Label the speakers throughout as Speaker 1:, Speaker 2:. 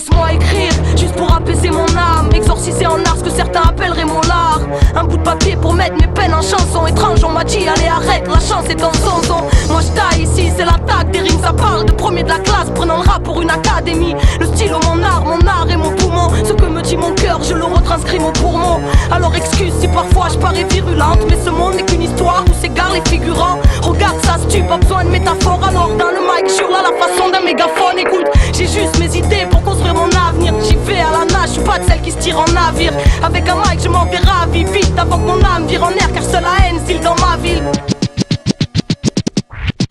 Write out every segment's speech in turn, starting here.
Speaker 1: Laisse-moi écrire, juste pour apaiser mon âme, exorciser en art ce que certains appelleraient mon lard. Un bout de papier pour mettre mes peines en chanson. Étrange, on m'a dit allez arrête, la chance est dans son son. Moi je taille ici, c'est l'attaque des rimes. Ça parle de premier de la classe, prenant le rap pour une académie. Le stylo, mon art et mon poumon. Ce que me dit mon cœur, je le retranscris mon poumon. Alors excuse si parfois je parais virulente, mais ce monde n'est qu'une histoire où s'égarent les figurants. Regarde ça, si tu pas besoin de métaphore. Alors dans le mic, je hurle à la façon d'un mégaphone. Écoute, j'ai juste mes idées pour construire mon avenir. J'y vais à la nage, je suis pas de celle qui se tire en navire. Avec un mic, je m'en vais ravi vite avant que mon âme vire en air, car seule la haine style dans ma ville.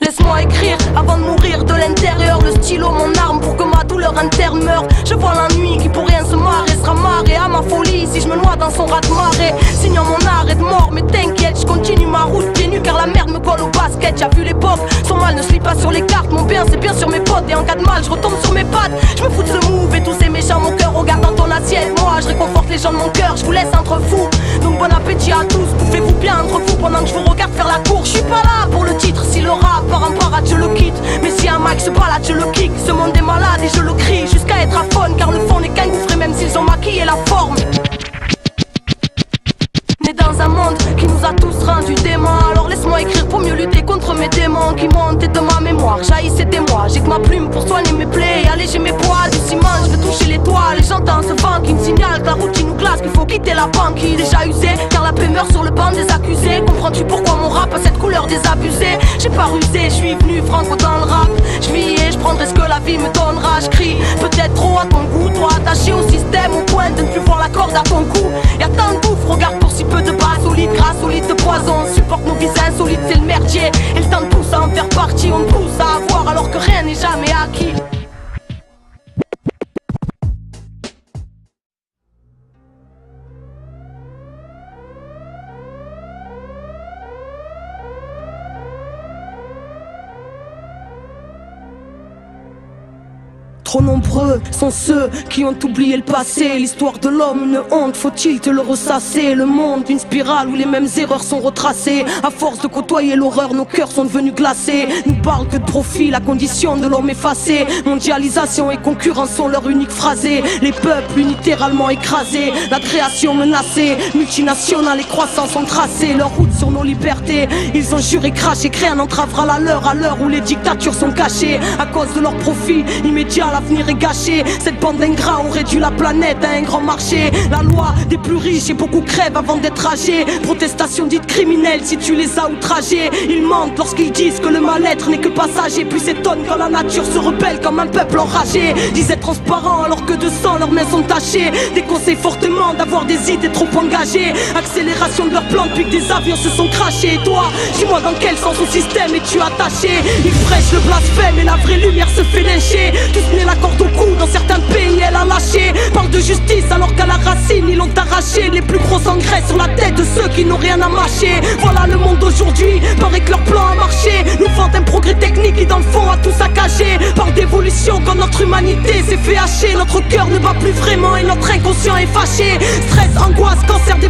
Speaker 1: Laisse-moi écrire avant de mourir de l'intérieur. Le stylo, mon arme pour que ma douleur interne meure. Je vois la nuit qui pour rien se marrer sera marrée à ma folie si je me noie dans son raz de marée. Signant mon arrêt de mort, mais t'inquiète, je continue ma route pieds nus car la merde me colle au basket. J'ai vu l'époque, son mal ne se lit pas sur les cartes. Mon bien c'est bien sur mes potes et en cas de mal je retombe sur mes pattes. Je me fous de ce move et tous ces méchants mon cœur. Regarde dans ton assiette, moi je réconforte les gens de mon cœur. Je vous laisse entre vous, donc bon appétit à tous. Bouffez-vous bien entre vous pendant que je vous regarde faire la cour. Je suis pas là pour le titre, si le rap part en parade je le quitte. Mais si un mic se balade je le kick. Ce monde est malade et je le crie jusqu'à être aphone, car le fond n'est qu'un gouffre même s'ils ont maquillé la forme. Né dans un monde qui nous a tous rendus démons. Alors laisse-moi écrire pour mieux lutter contre mes démons qui montent et de ma mémoire jaillissent des mois. J'ai que ma plume pour soigner mes plaies et alléger mes poids. Du ciment je veux toucher l'étoile et j'entends ce vent qui me signale que la routine nous glace, qu'il faut quitter la banquille déjà usée, car la paix meurt sur le banc des accusés. Comprends-tu pourquoi mon rap a cette couleur désabusée? J'ai pas rusé, je suis venu franco dans le rap. Je vis et je prendrai ce que la vie me donnera. Je crie peut-être trop à ton goût, toi attaché au système au point de ne plus voir la corde à ton cou. Y'a tant de bouffe, regarde pour si peu de bas solide, grâce au lit de poison. Supporte nos vies insolites, c'est le merdier. Et le temps de pousse à en faire partie, on pousse à avoir alors que rien n'est jamais acquis. Trop nombreux sont ceux qui ont oublié le passé. L'histoire de l'homme, une honte, faut-il te le ressasser? Le monde, une spirale où les mêmes erreurs sont retracées. À force de côtoyer l'horreur, nos cœurs sont devenus glacés. Nous parlent que de profit, la condition de l'homme effacée. Mondialisation et concurrence sont leur unique phrasé. Les peuples littéralement écrasés, la création menacée. Multinationales et croissance ont tracé leur route sur nos libertés. Ils ont juré, craché, créé un entravera la leur à l'heure où les dictatures sont cachées. À cause de leur profit immédiat, l'avenir est gâché. Cette bande d'ingrats ont réduit la planète à un grand marché. La loi des plus riches et beaucoup crèvent avant d'être âgés. Protestation dite criminelle si tu les as outragés. Ils mentent lorsqu'ils disent que le mal-être n'est que passager, puis s'étonnent quand la nature se rebelle comme un peuple enragé. Disent être transparents alors que de sang leurs mains sont tachées. Déconseillent fortement d'avoir des idées trop engagées. Accélération de leurs plans depuis que des avions se sont crachés. Et toi, dis-moi dans quel sens au système es-tu attaché? Ils prêchent le blasphème et la vraie lumière se fait lyncher. Tous nés la corde au cou, dans certains pays elle a lâché. Parle de justice alors qu'à la racine ils l'ont arraché. Les plus gros engrais sur la tête de ceux qui n'ont rien à mâcher. Voilà le monde d'aujourd'hui, paraît que leur plan a marché. Nous vendent un progrès technique qui dans le fond a tout saccagé. Parle d'évolution quand notre humanité s'est fait hacher. Notre cœur ne bat plus vraiment et notre inconscient est fâché. Stress, angoisse, cancer des